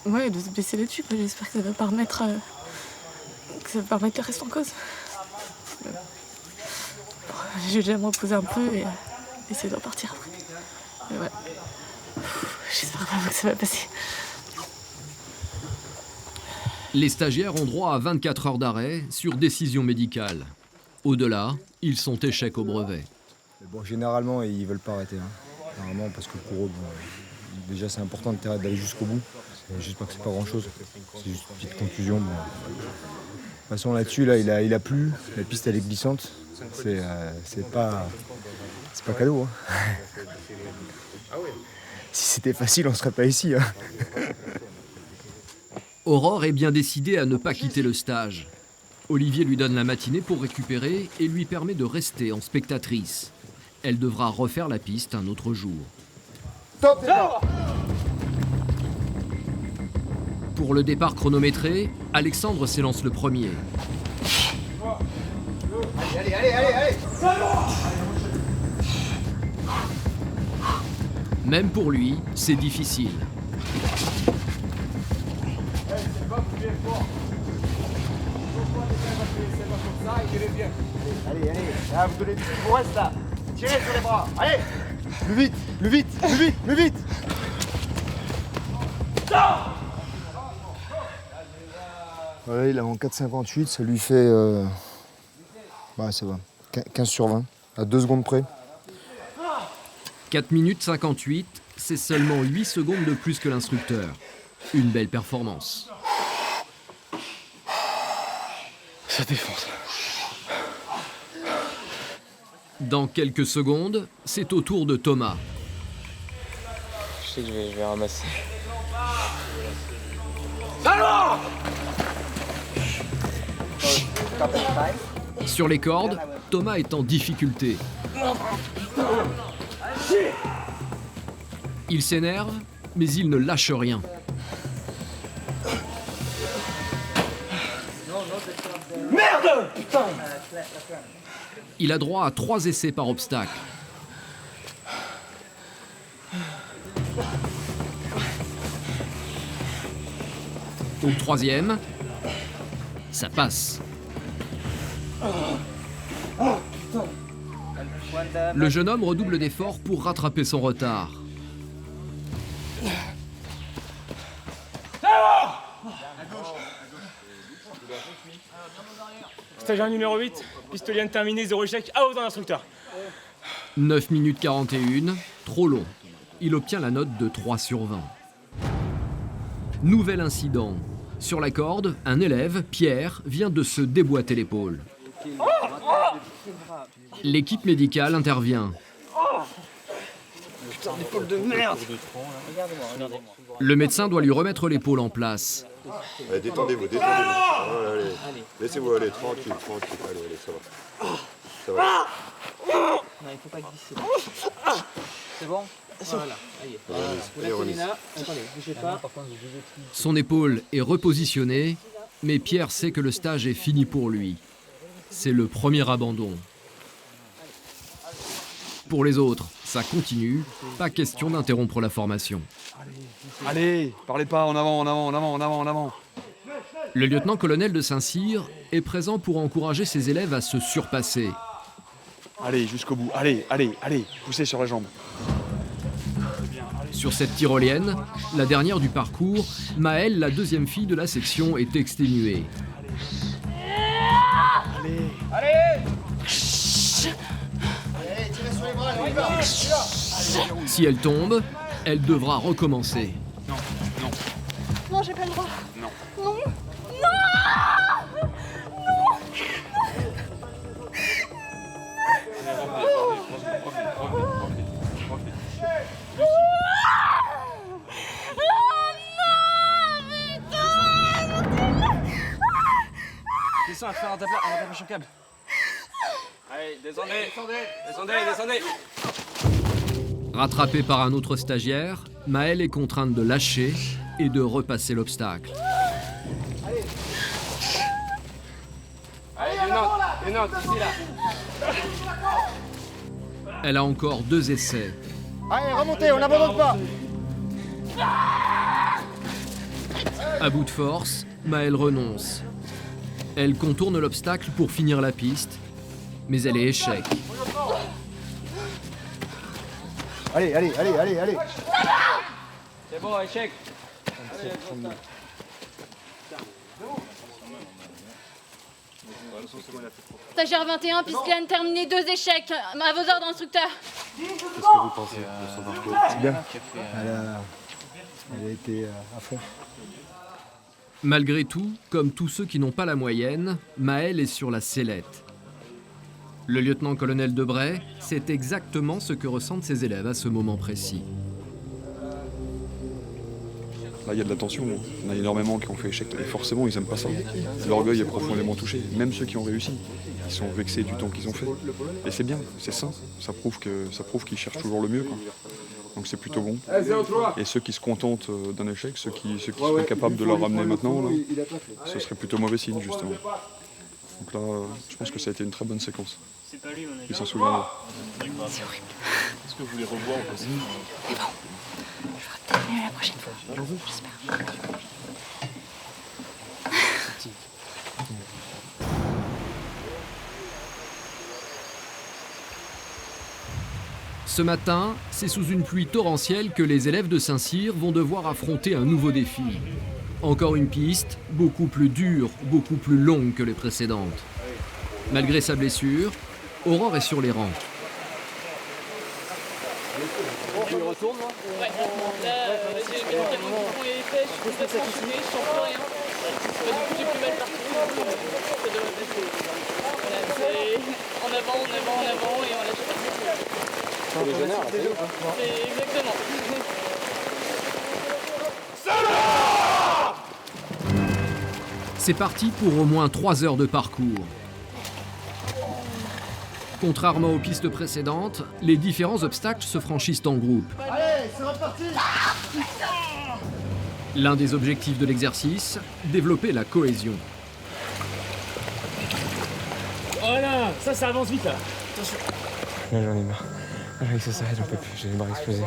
Ouais, de se blesser là-dessus, quoi. J'espère que ça va permettre le reste en cause. Je vais déjà me reposer un peu et essayer de repartir après. Mais ouais. J'espère vraiment que ça va passer. Les stagiaires ont droit à 24 heures d'arrêt sur décision médicale. Au-delà, ils sont échecs au brevet. Bon, généralement, ils ne veulent pas arrêter. Hein. Généralement, parce que pour eux, bon, déjà c'est important d'aller jusqu'au bout. J'espère que c'est pas grand-chose. C'est juste une petite contusion. Bon. De toute façon, là-dessus, là, il a plu. La piste, elle est glissante. C'est pas cadeau. Hein. Si c'était facile, on ne serait pas ici. Hein. Aurore est bien décidée à ne pas quitter le stage. Olivier lui donne la matinée pour récupérer et lui permet de rester en spectatrice. Elle devra refaire la piste un autre jour. Top départ. Pour le départ chronométré, Alexandre s'élance le premier. Allez. Même pour lui, c'est difficile. Allez, là, vous donnez du vous reste là. Tirez sur les bras, allez. Plus vite. Voilà, il est en 4,58, ça lui fait... ça va, 15 sur 20, à 2 secondes près. 4 minutes 58, c'est seulement 8 secondes de plus que l'instructeur. Une belle performance. Ça défonce. Dans quelques secondes, c'est au tour de Thomas. Je sais que je vais ramasser. Sur les cordes, Thomas est en difficulté. Il s'énerve, mais il ne lâche rien. Merde, putain. Il a droit à 3 essais par obstacle. Au troisième, ça passe. Le jeune homme redouble d'efforts pour rattraper son retard. Stagiaire numéro 8, pistolienne terminée, 0 échec, à haut dans l'instructeur. 9 minutes 41, trop long. Il obtient la note de 3 sur 20. Nouvel incident. Sur la corde, un élève, Pierre, vient de se déboîter l'épaule. L'équipe médicale intervient. Putain d'épaule de merde. Le médecin doit lui remettre l'épaule en place. Allez, détendez-vous. Allez. Laissez-vous aller, tranquille. Allez, ça va. Ça va. Non, il faut pas glisser. C'est bon? Voilà. Vous la tenez là. Attendez, bougez pas. Son épaule est repositionnée, mais Pierre sait que le stage est fini pour lui. C'est le premier abandon. Pour les autres, ça continue. Pas question d'interrompre la formation. Allez, parlez pas, en avant. Le lieutenant-colonel de Saint-Cyr est présent pour encourager ses élèves à se surpasser. Allez, jusqu'au bout. Allez. Poussez sur la jambe. Sur cette tyrolienne, la dernière du parcours, Maëlle, la deuxième fille de la section, est exténuée. Allez. Si elle tombe, elle devra recommencer. Non, j'ai pas le droit. Non. Descends, faire un tapage au câble. Allez, descendez. Rattrapée par un autre stagiaire, Maëlle est contrainte de lâcher et de repasser l'obstacle. Allez, une autre, ici là. Elle a encore 2 essais. Allez, remontez, on n'abandonne pas. À bout de force, Maëlle renonce. Elle contourne l'obstacle pour finir la piste, mais elle est échec. Allez. C'est bon, échec. Stagiaire 21, Pisclane, terminé 2 échecs. À vos ordres, instructeur. Qu'est-ce que vous pensez de son parcours? C'est bien. Elle a été à fond. Malgré tout, comme tous ceux qui n'ont pas la moyenne, Maëlle est sur la sellette. Le lieutenant-colonel Debray sait exactement ce que ressentent ses élèves à ce moment précis. Là, il y a de la tension. Il y en a énormément qui ont fait échec. Et forcément, ils n'aiment pas ça. L'orgueil est profondément touché. Même ceux qui ont réussi, ils sont vexés du temps qu'ils ont fait. Et c'est bien, c'est sain. Ça prouve qu'ils cherchent toujours le mieux, quoi. Donc c'est plutôt bon. Et ceux qui se contentent d'un échec, ceux qui seraient capables de le ramener maintenant, là, ce serait plutôt mauvais signe, justement. Donc là, je pense que ça a été une très bonne séquence. Ils s'en souviendront. Est-ce que vous les revoyez en passant? Mais bon, je ferai peut-être mieux la prochaine fois. J'espère. Ce matin, c'est sous une pluie torrentielle que les élèves de Saint-Cyr vont devoir affronter un nouveau défi. Encore une piste, beaucoup plus dure, beaucoup plus longue que les précédentes. Malgré sa blessure, Aurore est sur les rangs. Tu retournes là? Ouais, là, j'ai les médicaments qui font les effets, je suis complètement fumée, je sens plus rien. Du coup, j'ai plus mal partout. Ça devrait passer. Voilà, c'est en avant, et on lâche pas. C'est légionnaire, là, c'est exactement. C'est parti pour au moins 3 heures de parcours. Contrairement aux pistes précédentes, les différents obstacles se franchissent en groupe. Allez, c'est reparti. L'un des objectifs de l'exercice, développer la cohésion. Voilà, ça avance vite là. Attention. Là, j'en ai marre. Avec ça s'arrête, j'en peux plus, j'ai les bras explosés.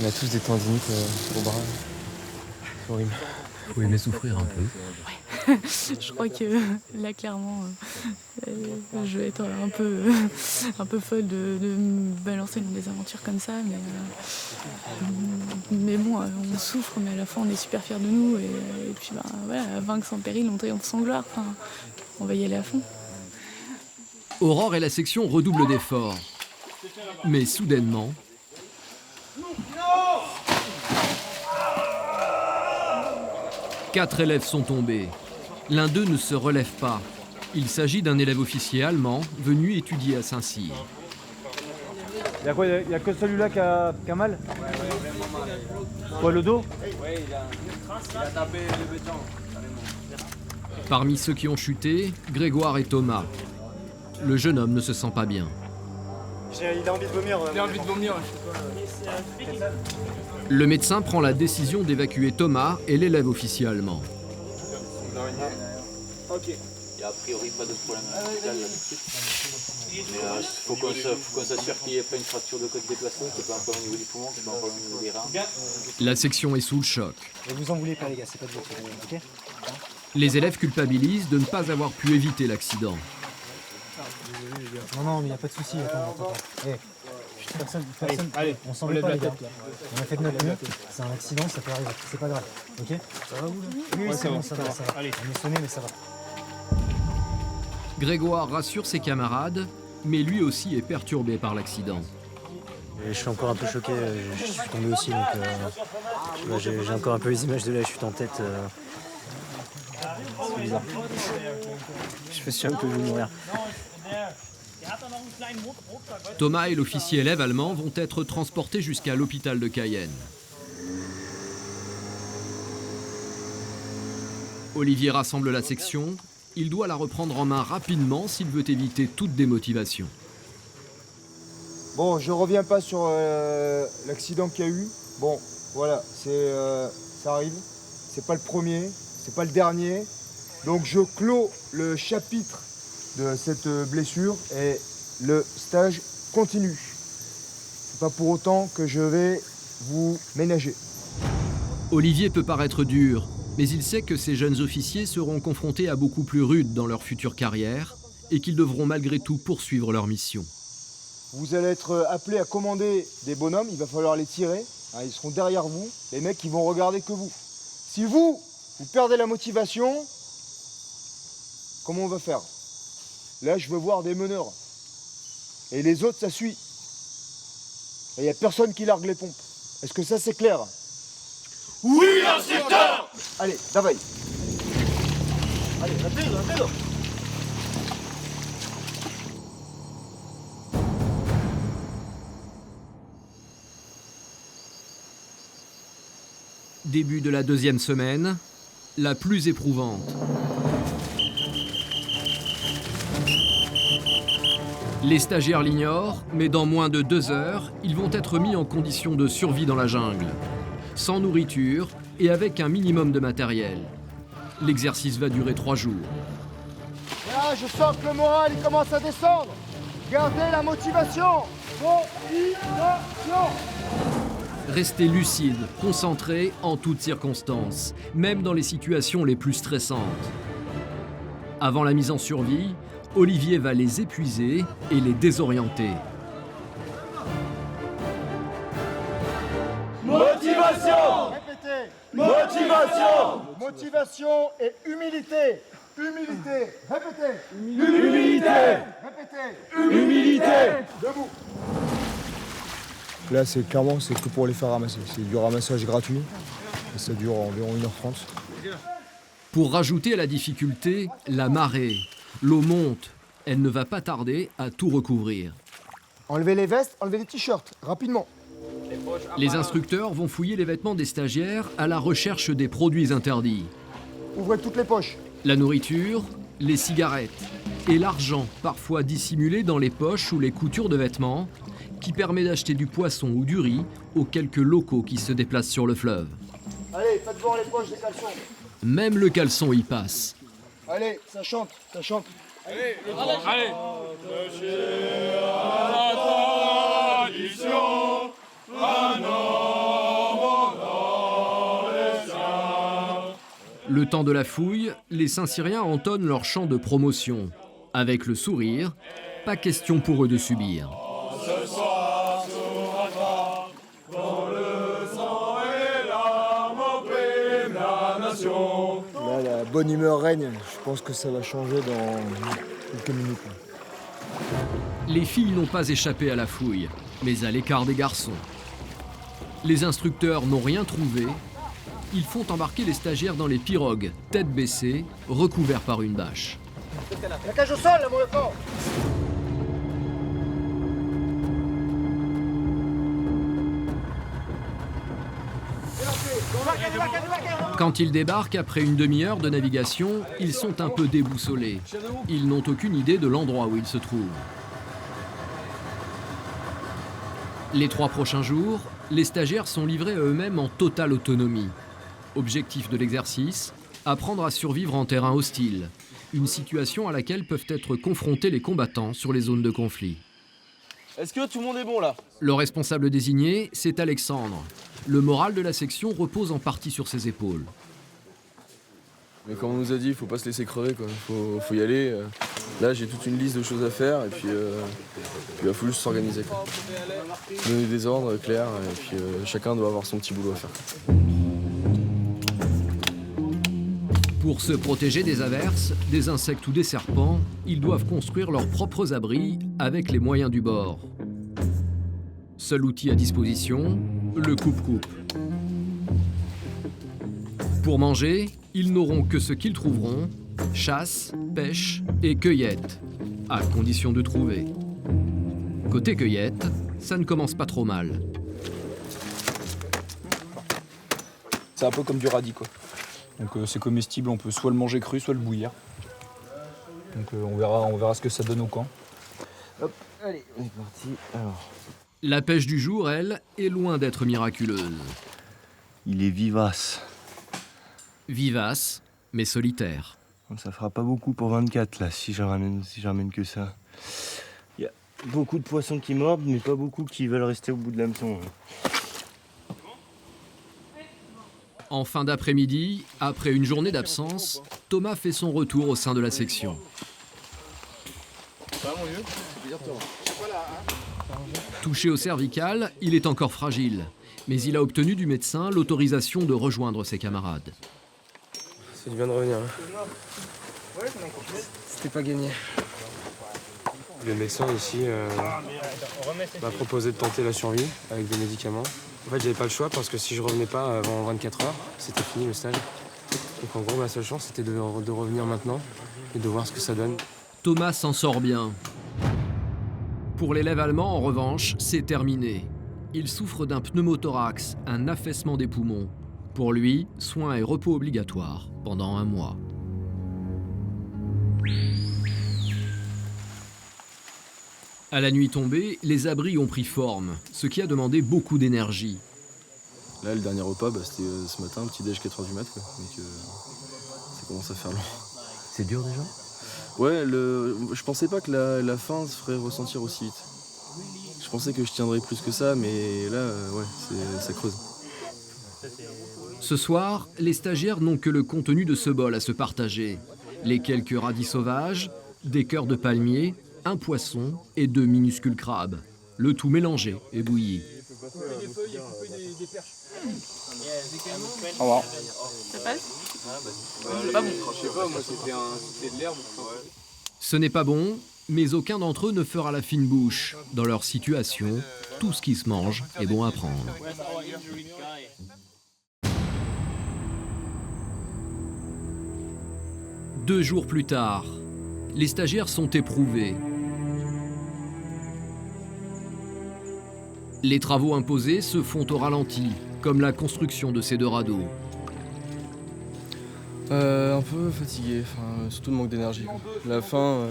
On a tous des tendinites au bras. C'est horrible. Faut aimer souffrir un peu. Ouais. Je crois que là, clairement, je vais être un peu folle de me balancer dans des aventures comme ça. Mais bon, on souffre, mais à la fois, on est super fiers de nous. Et puis, voilà, vaincre sans péril, on triomphe sans gloire. Enfin, on va y aller à fond. Aurore et la section redoublent d'efforts. Mais soudainement... Quatre élèves sont tombés. L'un d'eux ne se relève pas. Il s'agit d'un élève officier allemand venu étudier à Saint-Cyr. Il n'y a que celui-là qui a mal? Quoi, le dos? Oui, il a tapé le béton. Parmi ceux qui ont chuté, Grégoire et Thomas. Le jeune homme ne se sent pas bien. Il a envie de vomir. Il a envie de vomir, je sais pas. Le médecin prend la décision d'évacuer Thomas et l'élève officier allemand. Ok. Il n'y a a priori pas de problème médical là-dessus. Mais il faut qu'on s'assure qu'il n'y ait pas une fracture de côte déplacée, qu'il n'y ait pas un problème au niveau du poumon, qu'il n'y ait pas un problème au niveau des reins. La section est sous le choc. Et vous en voulez pas les gars, c'est pas de votre ok? Les élèves culpabilisent de ne pas avoir pu éviter l'accident. Non, mais il n'y a pas de souci. Attends. Personne, allez, on s'en met pas les gars. On a fait de notre mieux, c'est un accident, ça peut arriver, c'est pas grave. Ok? Ça va vous là? Oui, c'est bon, ça va. Allez. On est sonné mais ça va. Grégoire rassure ses camarades, mais lui aussi est perturbé par l'accident. Je suis encore un peu choqué, je suis tombé aussi, donc j'ai encore un peu les images de la chute en tête. C'est bizarre. Je me suis un peu vu mourir. Thomas et l'officier élève allemand vont être transportés jusqu'à l'hôpital de Cayenne. Olivier rassemble la section. Il doit la reprendre en main rapidement s'il veut éviter toute démotivation. Bon, je reviens pas sur l'accident qu'il y a eu. Bon, voilà, ça arrive. C'est pas le premier, c'est pas le dernier. Donc je clôt le chapitre de cette blessure et le stage continue. C'est pas pour autant que je vais vous ménager. Olivier peut paraître dur, mais il sait que ces jeunes officiers seront confrontés à beaucoup plus rude dans leur future carrière et qu'ils devront malgré tout poursuivre leur mission. Vous allez être appelés à commander des bonhommes, il va falloir les tirer. Hein, ils seront derrière vous, les mecs ils vont regarder que vous. Si vous perdez la motivation, comment on va faire? Là, je veux voir des meneurs. Et les autres, ça suit. Et il n'y a personne qui largue les pompes. Est-ce que ça, c'est clair? Oui, instructeur! Allez, давай. Allez, rapido. Début de la deuxième semaine, la plus éprouvante. Les stagiaires l'ignorent, mais dans moins de 2 heures, ils vont être mis en condition de survie dans la jungle, sans nourriture et avec un minimum de matériel. L'exercice va durer 3 jours. Là, je sens que le moral, il commence à descendre. Gardez la motivation. Motivation. Restez lucide, concentré en toutes circonstances, même dans les situations les plus stressantes. Avant la mise en survie, Olivier va les épuiser et les désorienter. Motivation! Répétez. Motivation! Motivation et humilité. Humilité. Répétez. Humilité! Répétez. Humilité! Debout. Là, c'est clairement, c'est que pour les faire ramasser. C'est du ramassage gratuit. Et ça dure environ 1h30. Pour rajouter à la difficulté, la marée. L'eau monte. Elle ne va pas tarder à tout recouvrir. Enlevez les vestes, enlevez les t-shirts, rapidement. Les instructeurs vont fouiller les vêtements des stagiaires à la recherche des produits interdits. Ouvrez toutes les poches. La nourriture, les cigarettes et l'argent, parfois dissimulé dans les poches ou les coutures de vêtements, qui permet d'acheter du poisson ou du riz aux quelques locaux qui se déplacent sur le fleuve. Allez, faites voir les poches des caleçons. Même le caleçon y passe. Allez, ça chante, ça chante. Allez, le temps. Allez. Le temps de la fouille, les Saint-Cyriens entonnent leur chant de promotion. Avec le sourire, pas question pour eux de subir. Ce soir sera toi, dans le sang et larmes opprime la nation. Là, la bonne humeur règne. Je pense que ça va changer dans quelques minutes. Les filles n'ont pas échappé à la fouille, mais à l'écart des garçons. Les instructeurs n'ont rien trouvé. Ils font embarquer les stagiaires dans les pirogues, tête baissée, recouverts par une bâche. La cage au sol, là, mon lieutenant. Quand ils débarquent après une demi-heure de navigation, ils sont un peu déboussolés. Ils n'ont aucune idée de l'endroit où ils se trouvent. Les 3 prochains jours, les stagiaires sont livrés à eux-mêmes en totale autonomie. Objectif de l'exercice, apprendre à survivre en terrain hostile, une situation à laquelle peuvent être confrontés les combattants sur les zones de conflit. Est-ce que tout le monde est bon là? Le responsable désigné, c'est Alexandre. Le moral de la section repose en partie sur ses épaules. Mais comme on nous a dit, il faut pas se laisser crever, quoi. Faut y aller. Là, j'ai toute une liste de choses à faire et puis il faut juste s'organiser, quoi. Donner des ordres clairs et puis chacun doit avoir son petit boulot à faire. Pour se protéger des averses, des insectes ou des serpents, ils doivent construire leurs propres abris avec les moyens du bord. Seul outil à disposition, le coupe-coupe. Pour manger, ils n'auront que ce qu'ils trouveront, chasse, pêche et cueillette, à condition de trouver. Côté cueillette, ça ne commence pas trop mal. C'est un peu comme du radis, quoi. Donc c'est comestible, on peut soit le manger cru, soit le bouillir. Donc on verra ce que ça donne au camp. Hop, allez, on est parti. Alors. La pêche du jour, elle, est loin d'être miraculeuse. Il est vivace. Vivace, mais solitaire. Ça fera pas beaucoup pour 24 là, si je ramène que ça. Il y a beaucoup de poissons qui mordent, mais pas beaucoup qui veulent rester au bout de l'hameçon. En fin d'après-midi, après une journée d'absence, Thomas fait son retour au sein de la section. Ça va, mon vieux? C'est plaisir de te voir. Touché au cervical, il est encore fragile, mais il a obtenu du médecin l'autorisation de rejoindre ses camarades. C'est du bien de revenir. Hein. C'était pas gagné. Le médecin ici m'a proposé de tenter la survie avec des médicaments. En fait, j'avais pas le choix parce que si je revenais pas avant 24 heures, c'était fini le stage. Donc en gros, ma seule chance, c'était de revenir maintenant et de voir ce que ça donne. Thomas s'en sort bien. Pour l'élève allemand, en revanche, c'est terminé. Il souffre d'un pneumothorax, un affaissement des poumons. Pour lui, soins et repos obligatoires pendant 1 mois. À la nuit tombée, les abris ont pris forme, ce qui a demandé beaucoup d'énergie. Là, le dernier repas, c'était ce matin, petit déj 4h du mat, quoi. Donc ça commence à faire long. C'est dur déjà? Ouais, je pensais pas que la faim se ferait ressentir aussi vite. Je pensais que je tiendrais plus que ça, mais là, ça creuse. Ce soir, les stagiaires n'ont que le contenu de ce bol à se partager. Les quelques radis sauvages, des cœurs de palmier, un poisson et 2 minuscules crabes. Le tout mélangé et bouilli. Au revoir. Ça passe? C'est pas bon. Je sais pas, moi c'était de l'herbe. Ce n'est pas bon, mais aucun d'entre eux ne fera la fine bouche. Dans leur situation, tout ce qui se mange est bon à prendre. 2 jours plus tard, les stagiaires sont éprouvés. Les travaux imposés se font au ralenti, comme la construction de ces 2 radeaux. Un peu fatigué, surtout le manque d'énergie. La faim,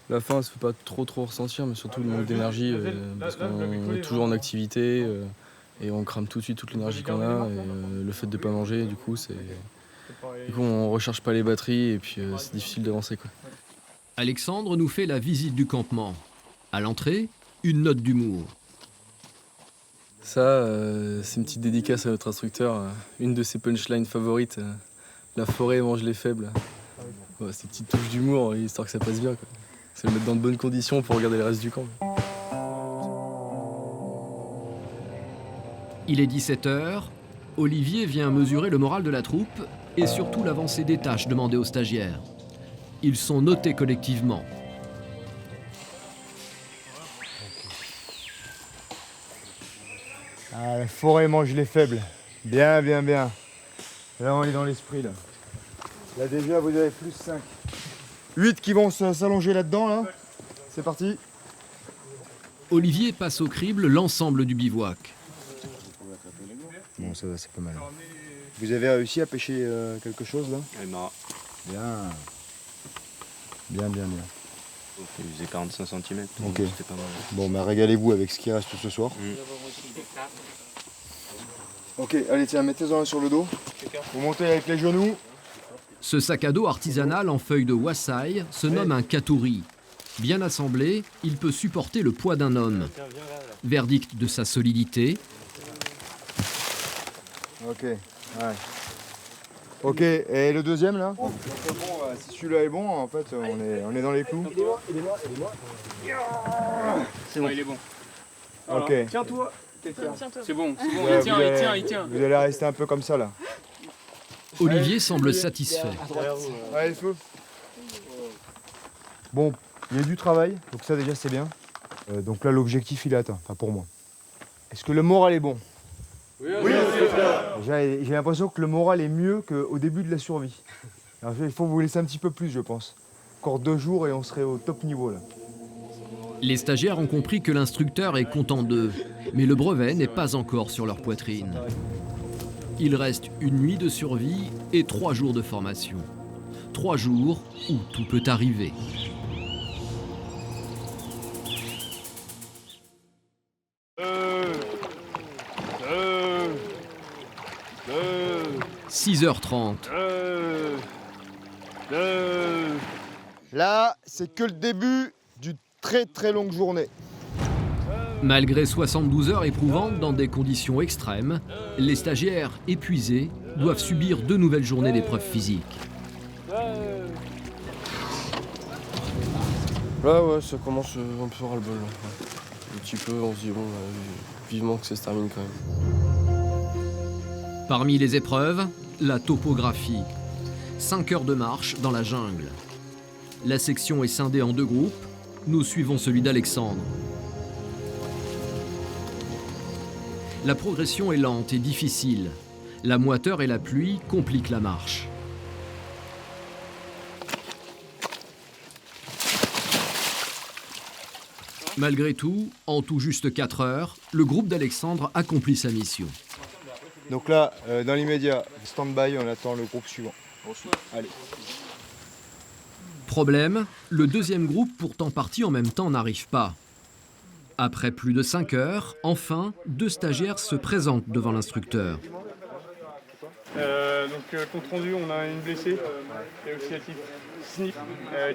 elle se fait pas trop ressentir, mais surtout le manque d'énergie, parce qu'on est toujours en activité et on crame tout de suite toute l'énergie qu'on a. Et, le fait de pas manger, du coup, on recharge pas les batteries et puis c'est difficile d'avancer, quoi. Alexandre nous fait la visite du campement. À l'entrée, une note d'humour. Ça, c'est une petite dédicace à notre instructeur. Une de ses punchlines favorites, la forêt mange les faibles. Ouais, c'est une petite touche d'humour, histoire que ça passe bien, quoi. C'est le mettre dans de bonnes conditions pour regarder le reste du camp. Il est 17h. Olivier vient mesurer le moral de la troupe et surtout l'avancée des tâches demandées aux stagiaires. Ils sont notés collectivement. Ah, la forêt mange les faibles. Bien. Là, on est dans l'esprit, là. Là, déjà, vous avez plus 5. 8 qui vont s'allonger là-dedans, là. C'est parti. Olivier passe au crible l'ensemble du bivouac. Bon, ça va, c'est pas mal. Vous avez réussi à pêcher quelque chose, là? Bien. Il faisait 45 cm. Ok. C'était pas mal. Bon, bah régalez-vous avec ce qui reste ce soir. Ok, allez, tiens, mettez-en un sur le dos. Vous montez avec les genoux. Ce sac à dos artisanal en feuilles de wassaï se nomme un katuri. Bien assemblé, il peut supporter le poids d'un homme. Verdict de sa solidité. Ok, ouais. Ok, et le deuxième là? Si celui-là est bon, en fait, on est dans les clous. C'est bon, il est bon. Ok. Tiens-toi. C'est bon, Ouais, il tient. Vous allez rester un peu comme ça là. Olivier semble satisfait. Allez, le feu. Bon, il y a du travail, donc ça déjà c'est bien. Donc là l'objectif il est atteint, enfin pour moi. Est-ce que le moral est bon? Oui, j'ai l'impression que le moral est mieux qu'au début de la survie. Alors, il faut vous laisser un petit peu plus, je pense. Encore 2 jours et on serait au top niveau là. Les stagiaires ont compris que l'instructeur est content d'eux, mais le brevet n'est pas encore sur leur poitrine. Il reste 1 nuit de survie et 3 jours de formation. 3 jours où tout peut arriver. Euh, 6h30. Là, c'est que le début d'une très longue journée. Malgré 72 heures éprouvantes dans des conditions extrêmes, les stagiaires épuisés doivent subir 2 nouvelles journées d'épreuves physiques. Là, ouais, ça commence un peu ras-le-bol. Un petit peu, on se dit, bon, vivement que ça se termine quand même. Parmi les épreuves, la topographie. 5 heures de marche dans la jungle. La section est scindée en 2 groupes. Nous suivons celui d'Alexandre. La progression est lente et difficile. La moiteur et la pluie compliquent la marche. Malgré tout, en tout juste 4 heures, le groupe d'Alexandre accomplit sa mission. Donc là, dans l'immédiat, stand-by, on attend le groupe suivant. Allez. Problème, le deuxième groupe, pourtant parti en même temps, n'arrive pas. Après plus de 5 heures, enfin, 2 stagiaires se présentent devant l'instructeur. Compte rendu, on a une blessée, et oxydatif sniff,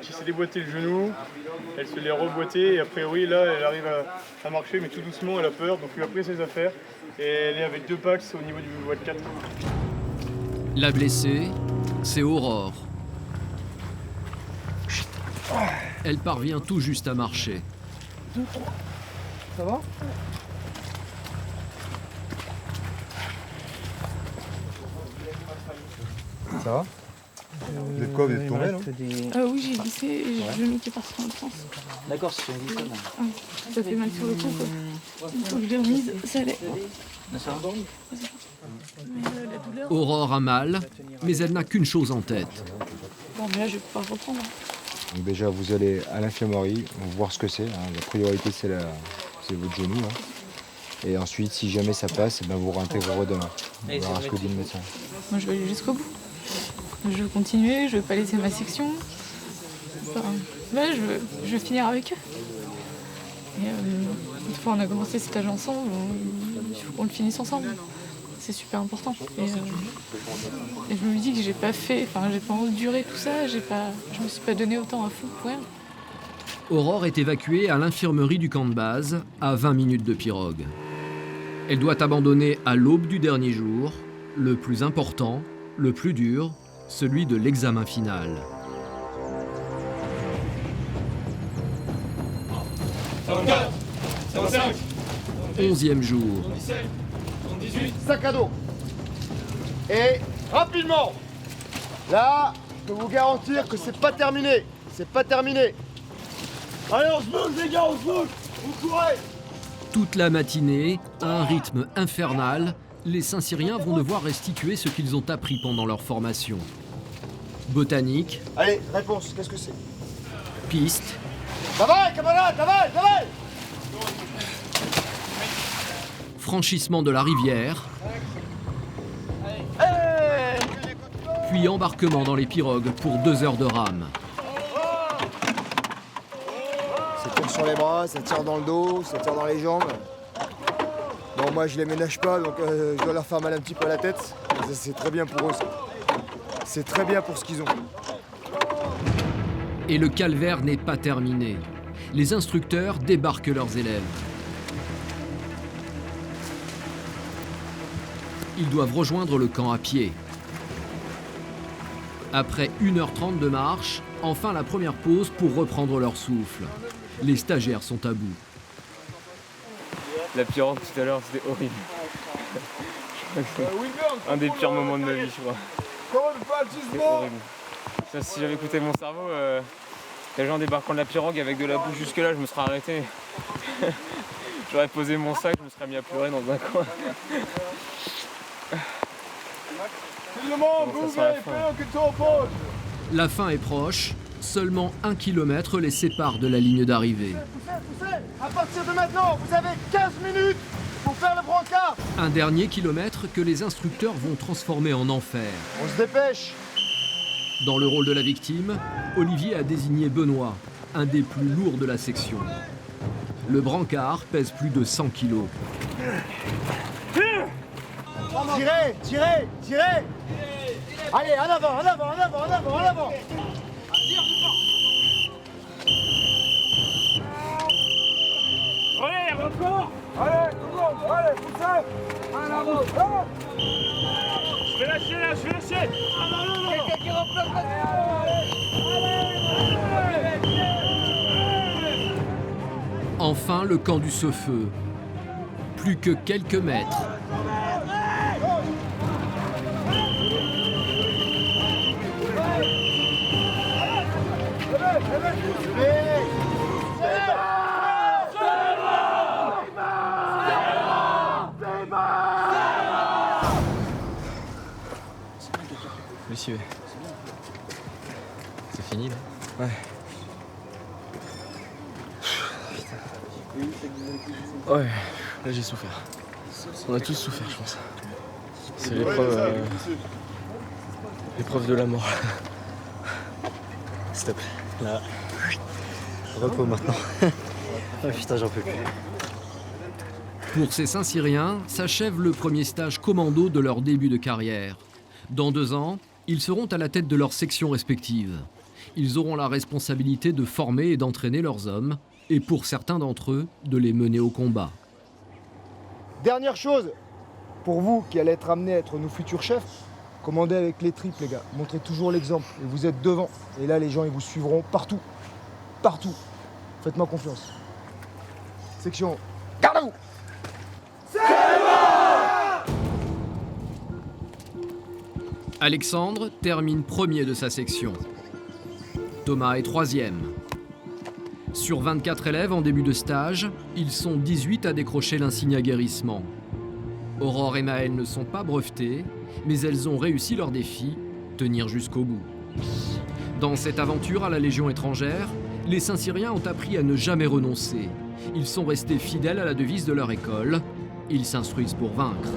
qui s'est déboîté le genou, elle se l'est reboîtée et a priori là elle arrive à marcher mais tout doucement, elle a peur, donc elle a pris ses affaires et elle est avec 2 packs au niveau du voie 4. La blessée, c'est Aurore. Elle parvient tout juste à marcher. 2, 3. Ça va ? Ça va ? Vous êtes quoi ? Vous êtes tombé, non ? Oui, j'ai glissé et j'ai le genou qui est parti dans l'autre sens. D'accord, c'est une glissade. Oui, ça fait mal sur le cou, quoi. Une fois que je l'ai remise, ça allait. Ça va ? La douleur... Aurore a mal, mais elle n'a qu'une chose en tête. Bon, mais là, je vais pouvoir reprendre. Donc déjà, vous allez à l'infirmerie, on va voir ce que c'est. La priorité, c'est votre genou. Et ensuite, si jamais ça passe, vous réintégrerez demain. On verra ce que dit le médecin. Moi, je vais aller jusqu'au bout. Je veux continuer, je veux pas laisser ma section. Enfin, là, je veux finir avec eux. Et une fois on a commencé ce stage ensemble, il faut qu'on le finisse ensemble. C'est super important. Et je me dis que j'ai pas enduré tout ça, je me suis pas donné autant à fond pour rien. Aurore est évacuée à l'infirmerie du camp de base, à 20 minutes de pirogue. Elle doit abandonner à l'aube du dernier jour, le plus important, le plus dur, celui de l'examen final. 54, 55, 11e jour. 17, 18. Sac à dos. Et rapidement. Là, je peux vous garantir que c'est pas terminé. C'est pas terminé. Allez, on se bouge les gars, on se bouge. Vous courez. Toute la matinée, à un rythme infernal, les Saint-Cyriens vont devoir restituer ce qu'ils ont appris pendant leur formation. Botanique. Allez, réponse, qu'est-ce que c'est? Piste. Travaille, camarade, travaille, travaille. Franchissement de la rivière. Puis embarquement dans les pirogues pour 2 heures de rame. Ça tire sur les bras, ça tire dans le dos, ça tire dans les jambes. Bon, moi je les ménage pas, donc je dois leur faire mal un petit peu à la tête. C'est très bien pour eux, ça. C'est très bien pour ce qu'ils ont. Et le calvaire n'est pas terminé. Les instructeurs débarquent leurs élèves. Ils doivent rejoindre le camp à pied. Après 1h30 de marche, enfin la première pause pour reprendre leur souffle. Les stagiaires sont à bout. La pirogue tout à l'heure, c'était horrible. Un des pires moments de ma vie, je crois. C'était horrible. Ça, si j'avais écouté mon cerveau, les gens débarquant de la pirogue avec de la boue jusque-là, je me serais arrêté. J'aurais posé mon sac, je me serais mis à pleurer dans un coin. La fin est proche, seulement 1 kilomètre les sépare de la ligne d'arrivée. Poussez, à partir de maintenant, vous avez 15 minutes pour faire le brancard. Un dernier kilomètre que les instructeurs vont transformer en enfer. On se dépêche. Dans le rôle de la victime, Olivier a désigné Benoît, un des plus lourds de la section. Le brancard pèse plus de 100 kilos. Tirez, tirez, tirez. Allez, en avant, en avant, en avant, en avant, en avant. Allez, encore. Allez, encore, allez, poussez. En avant. Je vais lâcher là, je vais lâcher. Quelqu'un qui remplace. Enfin, le camp du Cefeu. Plus que quelques mètres. lessivé. C'est fini là? Ouais. Ouais, là j'ai souffert. On a tous souffert, je pense. C'est l'épreuve de la mort. Stop. Là. Repos maintenant. Oh putain, j'en peux plus. Pour ces Saint-Cyriens, s'achève le premier stage commando de leur début de carrière. Dans 2 ans, ils seront à la tête de leurs sections respectives. Ils auront la responsabilité de former et d'entraîner leurs hommes, et pour certains d'entre eux, de les mener au combat. Dernière chose, pour vous qui allez être amenés à être nos futurs chefs, commandez avec les tripes les gars, montrez toujours l'exemple, et vous êtes devant. Et là les gens ils vous suivront partout, partout. Faites-moi confiance. Section, gardez-vous! Alexandre termine premier de sa section. Thomas est 3e. Sur 24 élèves en début de stage, ils sont 18 à décrocher l'insigne aguerrissement. Aurore et Maëlle ne sont pas brevetées, mais elles ont réussi leur défi, tenir jusqu'au bout. Dans cette aventure à la Légion étrangère, les Saint-Cyriens ont appris à ne jamais renoncer. Ils sont restés fidèles à la devise de leur école. Ils s'instruisent pour vaincre.